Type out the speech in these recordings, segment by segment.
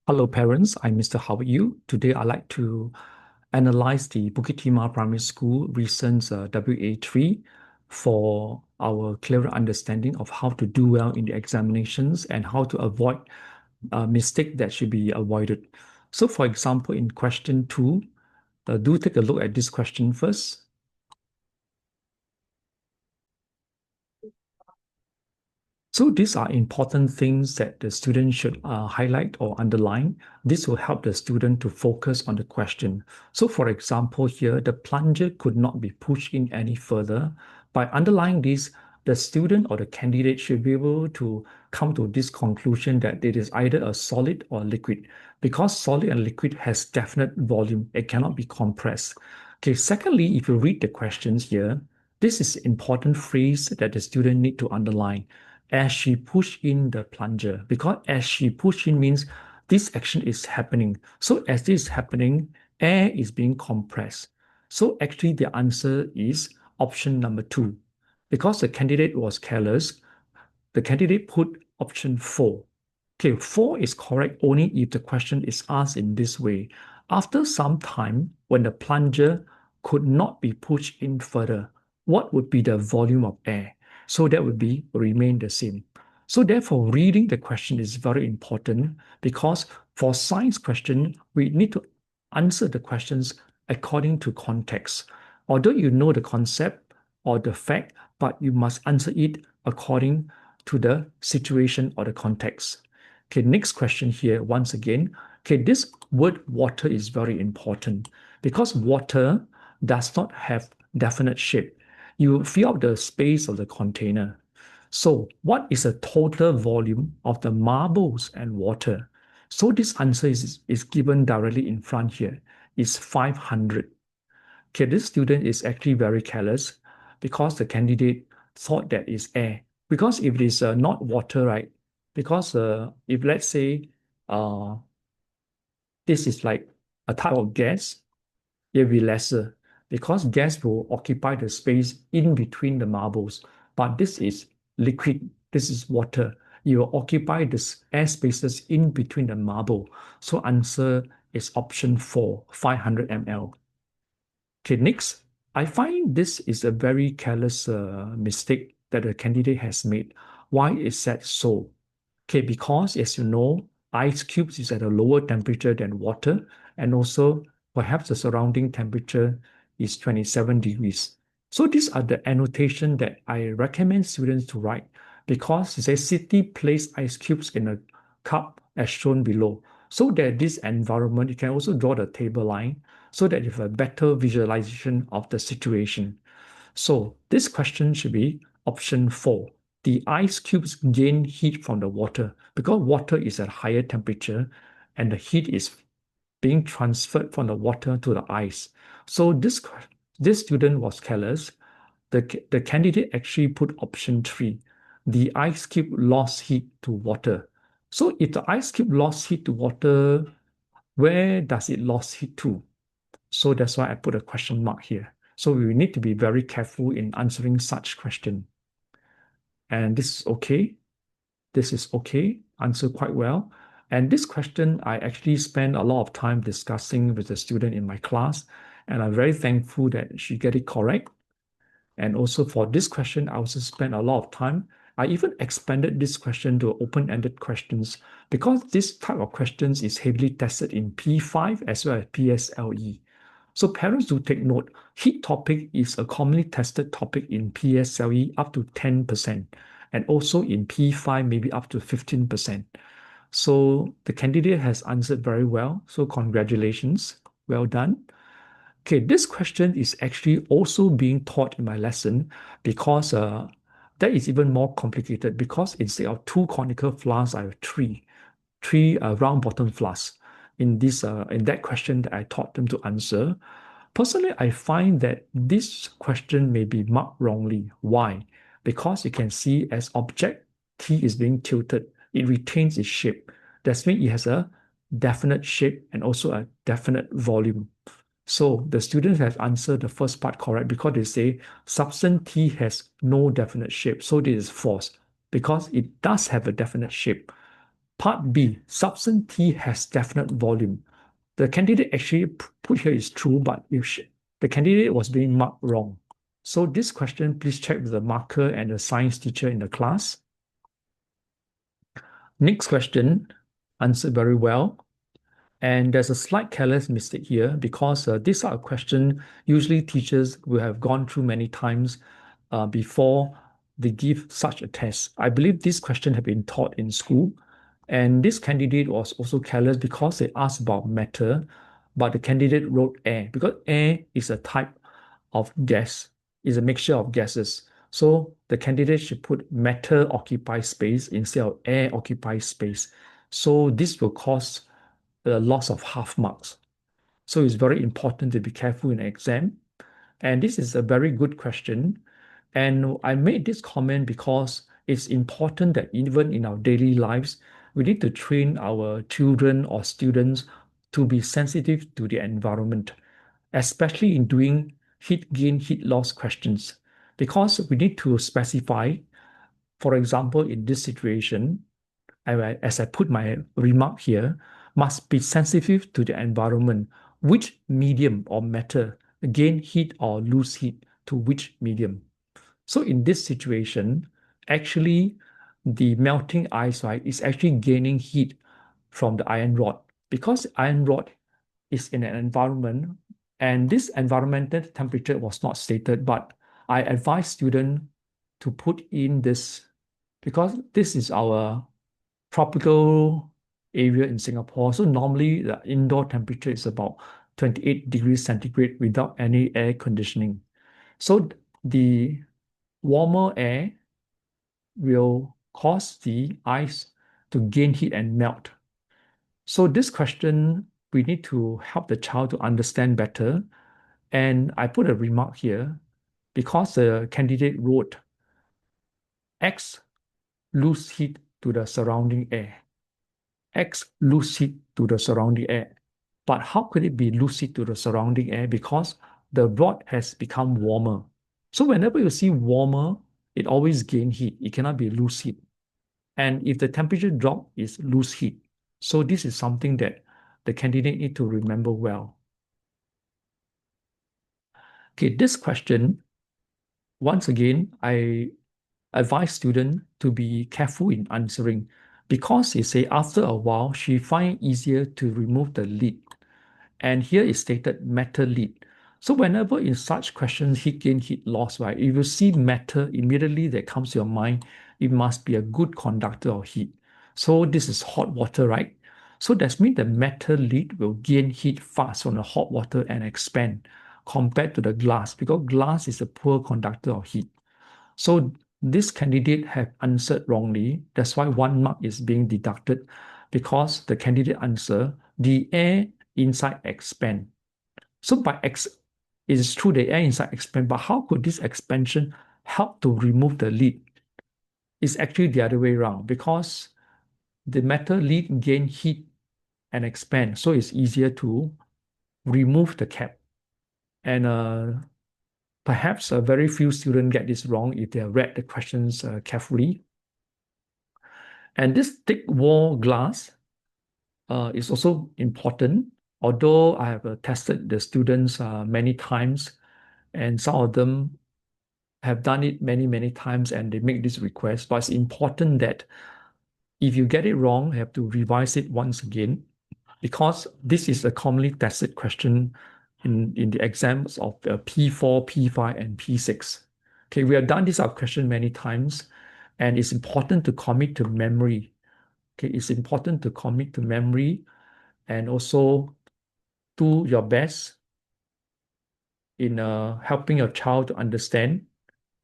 Hello, parents. I'm Mr. Howard Yu. Today, I'd like to analyze the Bukit Timah Primary School recent WA3 for our clearer understanding of how to do well in the examinations and how to avoid a mistake that should be avoided. So, for example, in question 2, do take a look at this question first. So these are important things that the student should highlight or underline. This will help the student to focus on the question. So for example here, the plunger could not be pushed in any further. By underlying this, the student or the candidate should be able to come to this conclusion that it is either a solid or liquid. Because solid and liquid has definite volume, it cannot be compressed. Okay, secondly, if you read the questions here, this is important phrase that the student need to underline as she push in the plunger, because as she push in means this action is happening. So as this is happening, air is being compressed. So actually the answer is option number 2. Because the candidate was careless, the candidate put option 4. Okay, 4 is correct only if the question is asked in this way. After some time, when the plunger could not be pushed in further, what would be the volume of air? So that would be remain the same. So therefore, reading the question is very important because for science question, we need to answer the questions according to context. Although you know the concept or the fact, but you must answer it according to the situation or the context. Okay, next question here, once again. Okay, this word water is very important because water does not have definite shape. You fill up the space of the container. So what is the total volume of the marbles and water? So this answer is given directly in front here. It's 500. Okay, this student is actually very careless because the candidate thought that is air. Because if it is not water, right? Because if let's say uh, this is like a type of gas, it will be lesser because gas will occupy the space in between the marbles. But this is liquid, this is water. You will occupy the air spaces in between the marble. So answer is option 4, 500 ml. Okay, next, I find this is a very careless mistake that the candidate has made. Why is that so? Okay, because as you know, ice cubes is at a lower temperature than water, and also perhaps the surrounding temperature is 27 degrees. So these are the annotation that I recommend students to write because it says city place ice cubes in a cup as shown below. So that this environment, you can also draw the table line so that you have a better visualization of the situation. So this question should be option 4. The ice cubes gain heat from the water because water is at higher temperature and the heat is being transferred from the water to the ice. So this student was careless. The candidate actually put option 3. The ice cube lost heat to water. So if the ice cube lost heat to water, where does it lost heat to? So that's why I put a question mark here. So we need to be very careful in answering such question. And this is okay. This is okay. Answer quite well. And this question, I actually spent a lot of time discussing with the student in my class, and I'm very thankful that she get it correct. And also for this question, I also spent a lot of time. I even expanded this question to open-ended questions because this type of questions is heavily tested in P5 as well as PSLE. So parents do take note, heat topic is a commonly tested topic in PSLE up to 10%, and also in P5 maybe up to 15%. So the candidate has answered very well. So congratulations, well done. Okay, this question is actually also being taught in my lesson because that is even more complicated because instead of 2 conical flasks, I have 3 round bottom flasks in that question that I taught them to answer. Personally, I find that this question may be marked wrongly. Why? Because you can see as object T is being tilted, it retains its shape. That means it has a definite shape and also a definite volume. So the students have answered the first part correct because they say substance T has no definite shape. So this is false because it does have a definite shape. Part B, substance T has definite volume. The candidate actually put here is true, but the candidate was being marked wrong. So this question, please check with the marker and the science teacher in the class. Next question, answered very well. And there's a slight careless mistake here because these are a question usually teachers will have gone through many times before they give such a test. I believe this question had been taught in school, and this candidate was also careless because they asked about matter, but the candidate wrote air because air is a type of gas, is a mixture of gases. So the candidate should put matter occupies space instead of air occupies space. So this will cause the loss of half marks. So it's very important to be careful in exam. And this is a very good question. And I made this comment because it's important that even in our daily lives, we need to train our children or students to be sensitive to the environment, especially in doing heat gain, heat loss questions, because we need to specify, for example, in this situation, as I put my remark here, must be sensitive to the environment, which medium or matter gain heat or lose heat to which medium. So in this situation, actually, the melting ice, right, is actually gaining heat from the iron rod because iron rod is in an environment, and this environmental temperature was not stated, but I advise students to put in this because this is our tropical area in Singapore. So normally the indoor temperature is about 28 degrees centigrade without any air conditioning. So the warmer air will cause the ice to gain heat and melt. So this question, we need to help the child to understand better. And I put a remark here because the candidate wrote X lose heat to the surrounding air. X lose heat to the surrounding air. But how could it be lose heat to the surrounding air? Because the rod has become warmer. So whenever you see warmer, it always gain heat. It cannot be lose heat. And if the temperature drop, is lose heat. So this is something that the candidate need to remember well. Okay, this question, once again, I advise students to be careful in answering because they say after a while, she find easier to remove the lid. And here is stated metal lead. So whenever in such questions, heat gain, heat loss, right? If you see metal, immediately that comes to your mind, it must be a good conductor of heat. So this is hot water, right? So that means the metal lead will gain heat fast from the hot water and expand compared to the glass because glass is a poor conductor of heat. So this candidate have answered wrongly. That's why 1 mark is being deducted because the candidate answer, the air inside expand. So it is true the air inside expand, but how could this expansion help to remove the lid? It's actually the other way around because the metal lid gain heat and expand, so it's easier to remove the cap. And perhaps a very few students get this wrong if they have read the questions carefully. And this thick wall glass is also important. Although I have tested the students many times, and some of them have done it many, many times, and they make this request. But it's important that if you get it wrong, you have to revise it once again, because this is a commonly tested question in the exams of P4, P5, and P6. Okay, we have done this question many times, and it's important to commit to memory. Okay, it's important to commit to memory and also do your best in helping your child to understand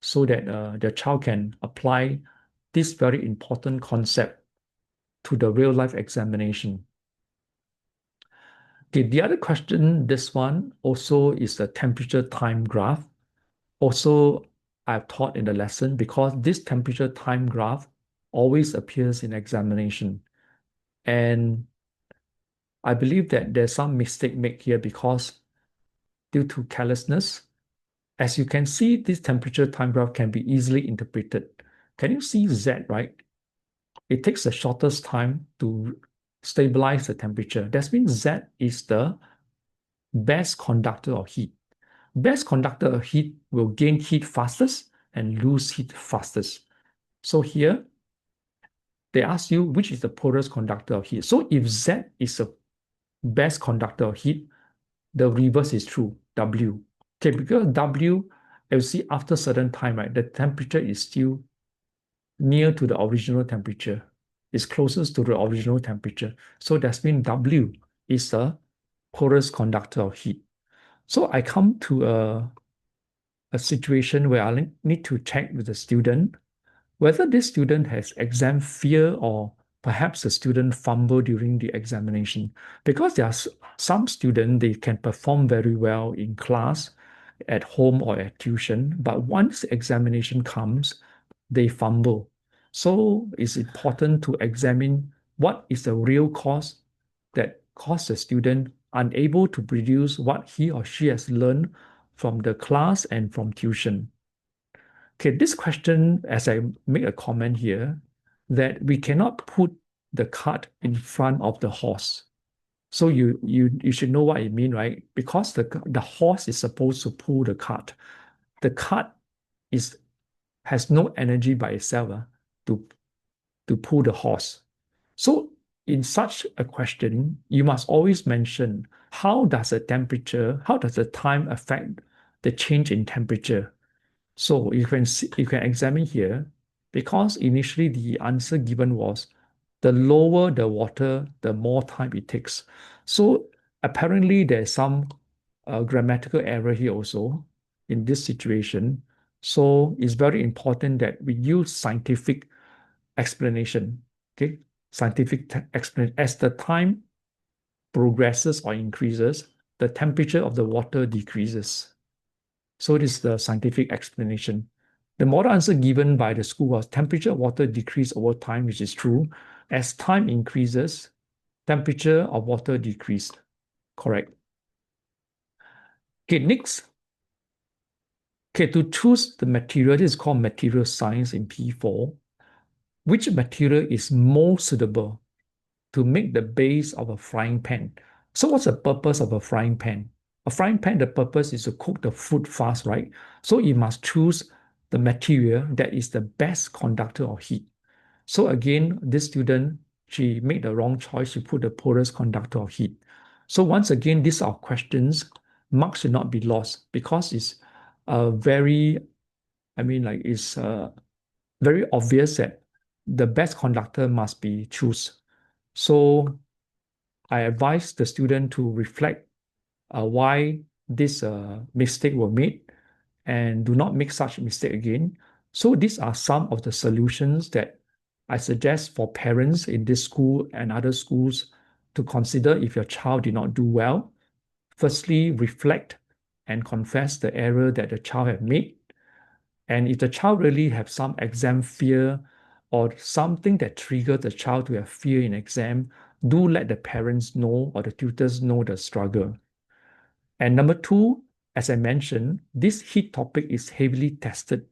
so that the child can apply this very important concept to the real life examination. Okay, the other question, this one also is the temperature time graph. Also, I've taught in the lesson because this temperature time graph always appears in examination. And I believe that there's some mistake made here because due to carelessness, as you can see, this temperature time graph can be easily interpreted. Can you see Z, right? it takes the shortest time to stabilize the temperature. That means Z is the best conductor of heat. Best conductor of heat will gain heat fastest and lose heat fastest. So here, they ask you which is the poorest conductor of heat. So if Z is the best conductor of heat, the reverse is true, W. Okay, because W, you see after certain time, right, the temperature is still near to the original temperature. It's closest to the original temperature. So that means W is the poorest conductor of heat. So I come to a situation where I need to check with the student whether this student has exam fear or perhaps the student fumble during the examination. Because there are some students, they can perform very well in class, at home or at tuition, but once the examination comes, they fumble. So it's important to examine what is the real cause that caused the student unable to produce what he or she has learned from the class and from tuition. Okay, this question, as I make a comment here, that we cannot put the cart in front of the horse. So you should know what it means, right? Because the horse is supposed to pull the cart. The cart is has no energy by itself to to pull the horse. So in such a question, you must always mention how does the temperature, how does the time affect the change in temperature? So you can examine here, because initially the answer given was the lower the water, the more time it takes. So apparently there's some grammatical error here also in this situation. So it's very important that we use scientific explanation. Okay, scientific explanation. As the time progresses or increases, the temperature of the water decreases. So this is the scientific explanation. The model answer given by the school was temperature of water decrease over time, which is true. As time increases, temperature of water decreased. Correct. Okay, next. Okay, to choose the material, this is called material science in P4. Which material is more suitable to make the base of a frying pan? So what's the purpose of a frying pan? A frying pan, the purpose is to cook the food fast, right? So you must choose the material that is the best conductor of heat. So again, this student, she made the wrong choice. She put the poorest conductor of heat. So once again, these are questions. Marks should not be lost because it's very, I mean, like it's very obvious that the best conductor must be choose. So I advise the student to reflect why this mistake were made and do not make such mistake again. So these are some of the solutions that I suggest for parents in this school and other schools to consider if your child did not do well. Firstly, reflect and confess the error that the child have made. And if the child really have some exam fear or something that triggers the child to have fear in exam, do let the parents know or the tutors know the struggle. And number two, as I mentioned, this heat topic is heavily tested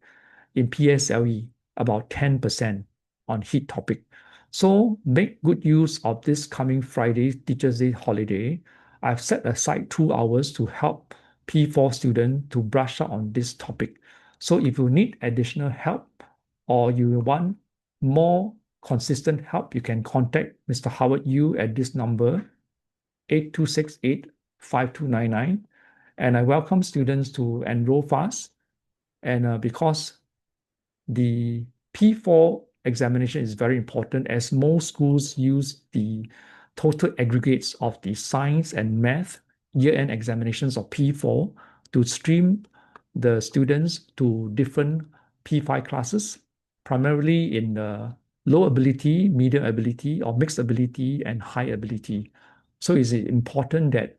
in PSLE, about 10% on heat topic. So make good use of this coming Friday, Teachers' Day holiday. I've set aside 2 hours to help P4 students to brush up on this topic. So if you need additional help or you want more consistent help, you can contact Mr. Howard Yu at this number, 8268-5299. And I welcome students to enroll fast. And because the P4 examination is very important, as most schools use the total aggregates of the science and math year-end examinations of P4 to stream the students to different P5 classes, primarily in the low ability, medium ability, or mixed ability, and high ability. So it's important that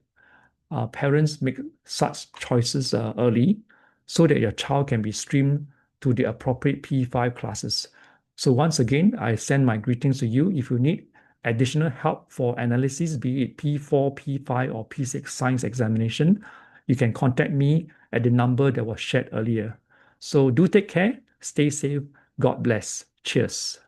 parents make such choices early so that your child can be streamed to the appropriate P5 classes. So once again, I send my greetings to you. If you need additional help for analysis, be it P4, P5, or P6 science examination, you can contact me at the number that was shared earlier. So do take care, stay safe, God bless. Cheers.